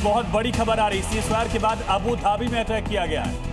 बहुत बड़ी खबर आ रही है। सीज़फायर के बाद अबू धाबी में अटैक किया गया है।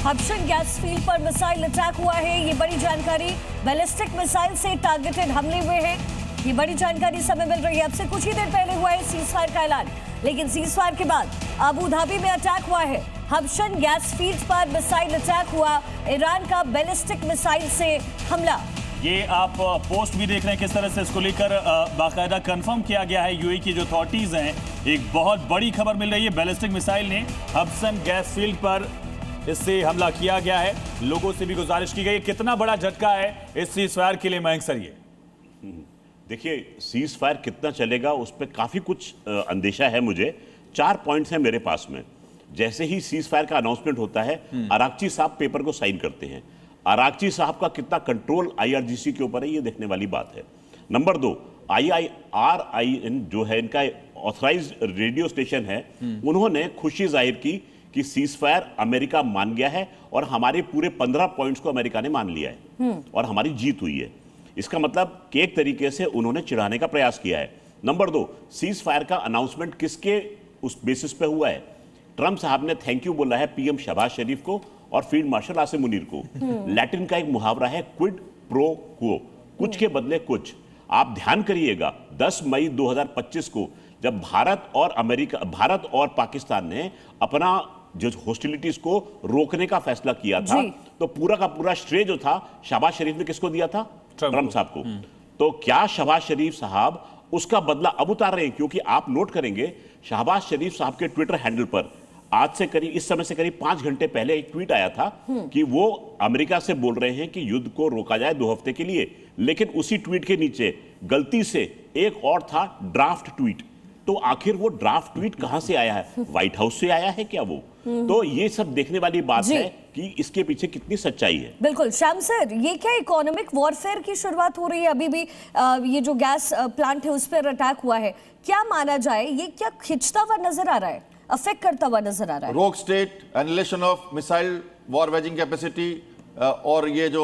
हबशन गैस फील्ड पर मिसाइल अटैक हुआ है। ये बड़ी जानकारी, बैलिस्टिक मिसाइल से टारगेटेड हमले हुए हैं। ये बड़ी जानकारी समय मिल रही है। अब से कुछ ही देर पहले हुआ है सीज़फायर का ऐलान, लेकिन सीज़फायर के बाद अबू धाबी में अटैक हुआ है। हबशन गैस फील्ड पर मिसाइल अटैक हुआ, ईरान का बैलिस्टिक मिसाइल से हमला। ये आप पोस्ट भी देख रहे हैं किस तरह से इसको लेकर बाकायदा कंफर्म किया गया है। यूएई की जो अथॉरिटीज हैं, एक बहुत बड़ी खबर मिल रही है। बैलिस्टिक मिसाइल ने हबसन गैस फील्ड पर इससे हमला किया गया है। लोगों से भी गुजारिश की गई है। कितना बड़ा झटका है इस सीज़फायर के लिए, मयंक सर? ये देखिए, सीज फायर कितना चलेगा उस पर काफ़ी कुछ अंदेशा है मुझे। 4 पॉइंट्स हैं मेरे पास में। जैसे ही सीज फायर का अनाउंसमेंट होता है, अराक्ची साहब पेपर को साइन करते हैं। अराक्ची साहब का कितना कंट्रोल आईआरजीसी के ऊपर है, ये देखने वाली बात है। नंबर 2, IIRIN जो है, इनका ऑथराइज्ड रेडियो स्टेशन है, उन्होंने खुशी जाहिर की कि सीज फायर अमेरिका मान गया है और हमारे पूरे 15 पॉइंट्स को अमेरिका ने मान लिया है और हमारी जीत हुई है। इसका मतलब कि एक तरीके से उन्होंने चिढ़ाने का प्रयास किया है। नंबर 2, सीज फायर का अनाउंसमेंट किसके उस बेसिस पे हुआ है? ट्रंप साहब ने थैंक यू बोला है पीएम शहबाज शरीफ को और फील्ड मार्शल आसिम मुनीर को। लैटिन का एक मुहावरा है, क्विड प्रो क्वो, कुछ के बदले कुछ। आप ध्यान करिएगा, 10 मई 2025 को जब भारत और पाकिस्तान ने अपना जो हॉस्टिलिटीज को रोकने का फैसला किया था, तो पूरा का पूरा श्रेय जो था शहबाज शरीफ ने किसको दिया था? ट्रंप साहब को। तो क्या शहबाज शरीफ साहब उसका बदला अब उतार रहे हैं? क्योंकि आप नोट करेंगे, शहबाज शरीफ साहब के ट्विटर हैंडल पर आज से इस समय से करीब 5 घंटे पहले एक ट्वीट आया था कि वो अमेरिका से बोल रहे हैं कि युद्ध को रोका जाए 2 हफ्ते के लिए। लेकिन उसी ट्वीट के नीचे गलती से एक और था, ड्राफ्ट ट्वीट। तो आखिर वो ड्राफ्ट ट्वीट कहां से आया है? व्हाइट हाउस से आया है क्या वो? तो ये सब देखने वाली बात है कि इसके पीछे कितनी सच्चाई है। बिल्कुल श्याम सर, ये क्या इकोनॉमिक वॉरफेयर की शुरुआत हो रही है? अभी भी ये जो गैस प्लांट है उस पर अटैक हुआ है, क्या माना जाए ये क्या खिंचता हुआ नजर आ रहा है, अफेक्ट करता हुआ नजर आ रहा है? रोग state, annihilation of missile war waging capacity और ये जो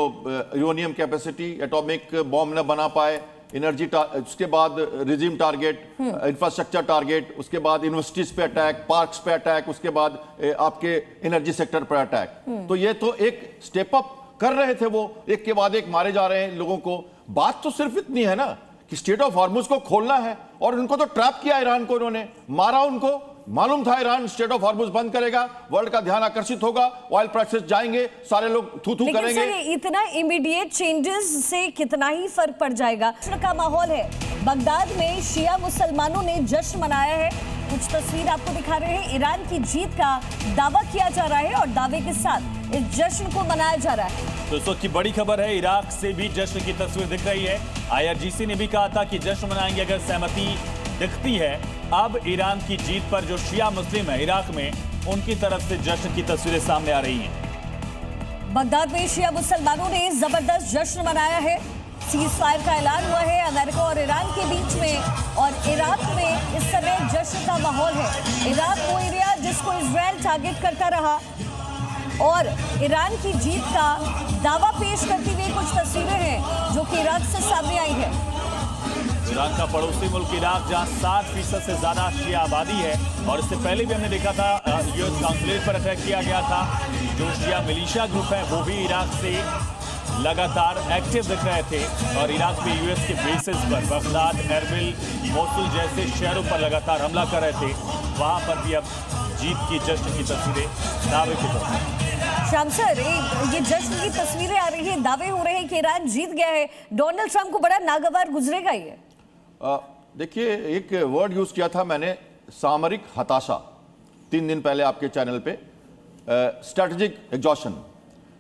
यूरेनियम कैपेसिटी, एटॉमिक बॉम्ब न बना पाए, एनर्जी, उसके बाद रिजिम टारगेट, इंफ्रास्ट्रक्चर टारगेट, उसके बाद यूनिवर्सिटीज पे अटैक, पार्क्स पे अटैक, उसके बाद आपके एनर्जी सेक्टर पर अटैक। तो ये तो एक स्टेप अप कर रहे थे, वो एक के बाद एक मारे जा रहे हैं लोगों को। बात तो सिर्फ इतनी है ना कि स्टेट ऑफ हॉर्मुज को खोलना है, और उनको तो ट्रैप किया ईरान को, उन्होंने मारा। उनको मालूम था ईरान स्टेट ऑफ हॉर्मुज बंद करेगा, वर्ल्ड का ध्यान आकर्षित होगा, ऑयल प्राइसेस जाएंगे, सारे लोग थू थू करेंगे। लेकिन इतना इमीडिएट चेंजेस से कितना ही फर्क पड़ जाएगा? जश्न का माहौल है। बगदाद में शिया मुसलमानों ने जश्न मनाया है। कुछ तस्वीर आपको दिखा रहे हैं। ईरान की जीत का दावा किया जा रहा है और दावे के साथ इस जश्न को मनाया जा रहा है। तो इस वक्त की बड़ी खबर है, इराक से भी जश्न की तस्वीर दिख रही है। IRGC ने भी कहा था कि जश्न मनाएंगे अगर सहमति दिखती है। अब ईरान की जीत पर जो शिया मुस्लिम है इराक में, उनकी तरफ से जश्न की तस्वीरें सामने आ रही हैं। बगदाद में शिया मुसलमानों ने जबरदस्त जश्न मनाया है। सीज फायर का ऐलान हुआ है अमेरिका और ईरान के बीच में, और इराक में इस समय जश्न का माहौल है। इराक वो एरिया जिसको इजराइल टारगेट करता रहा, और ईरान की जीत का दावा पेश करती हुई कुछ तस्वीरें हैं जो कि इराक से सामने आई है। ईरान का पड़ोसी मुल्क इराक, जहां 60% से ज्यादा शिया आबादी है, और इससे पहले भी हमने देखा था यूएस काउंसुलेट पर अटैक किया गया था। जो शिया मिलिशिया ग्रुप है वो भी इराक से लगातार एक्टिव दिख रहे थे, और इराक में यूएस के बेसिस पर बगदाद, एरबिल, मोसुल जैसे शहरों पर लगातार हमला कर रहे थे। वहां पर भी अब जीत की जश्न की तस्वीरें दावे के तौर पर। श्याम सर, ये जश्न की तस्वीरें आ रही है, दावे हो रहे हैं कि ईरान जीत गया है। डोनाल्ड ट्रंप को बड़ा नागवार गुजरेगा ये। देखिए, एक वर्ड यूज किया था मैंने, सामरिक हताशा, 3 दिन पहले आपके चैनल पे, स्ट्रेटेजिक एग्जॉशन।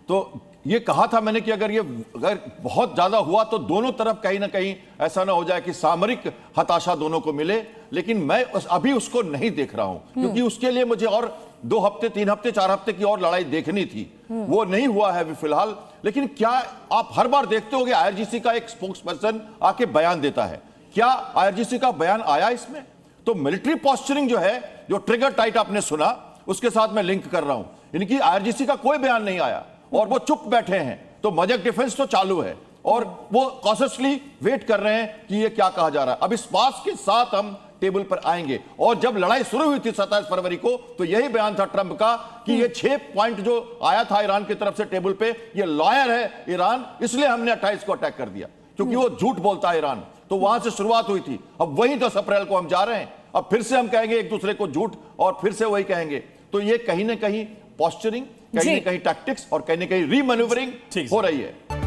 तो ये कहा था मैंने कि अगर बहुत ज्यादा हुआ तो दोनों तरफ कहीं ना कहीं ऐसा ना हो जाए कि सामरिक हताशा दोनों को मिले। लेकिन मैं अभी उसको नहीं देख रहा हूं, क्योंकि उसके लिए मुझे और 2 हफ्ते, 3 हफ्ते, 4 हफ्ते की और लड़ाई देखनी थी। वो नहीं हुआ है अभी फिलहाल। लेकिन क्या आप हर बार देखते होंगे IRGC का एक स्पोक्स पर्सन आके बयान देता है? क्या IRGC का बयान आया इसमें? तो मिलिट्री पॉस्चरिंग जो है, जो ट्रिगर टाइट आपने सुना, उसके साथ मैं लिंक कर रहा हूं। इनकी IRGC का कोई बयान नहीं आया और वो चुप बैठे हैं। तो मजक डिफेंस तो चालू है और वो कॉशियसली वेट कर रहे हैं कि ये क्या कहा जा रहा है। अब इस बात के साथ हम टेबल पर आएंगे। और जब लड़ाई शुरू हुई थी 27 फरवरी को, तो यही बयान था ट्रंप का कि ये 6 पॉइंट जो आया था ईरान की तरफ से टेबल पे, ये लॉयर है ईरान, इसलिए हमने 28 को अटैक कर दिया, क्योंकि वो झूठ बोलता है ईरान। तो वहां से शुरुआत हुई थी। अब वही 10 अप्रैल को हम जा रहे हैं, अब फिर से हम कहेंगे एक दूसरे को झूठ, और फिर से वही कहेंगे। तो ये कहीं ना कहीं पॉस्चरिंग, कहीं ना कहीं टैक्टिक्स और कहीं ना कहीं रीमैन्यूवरिंग हो रही है।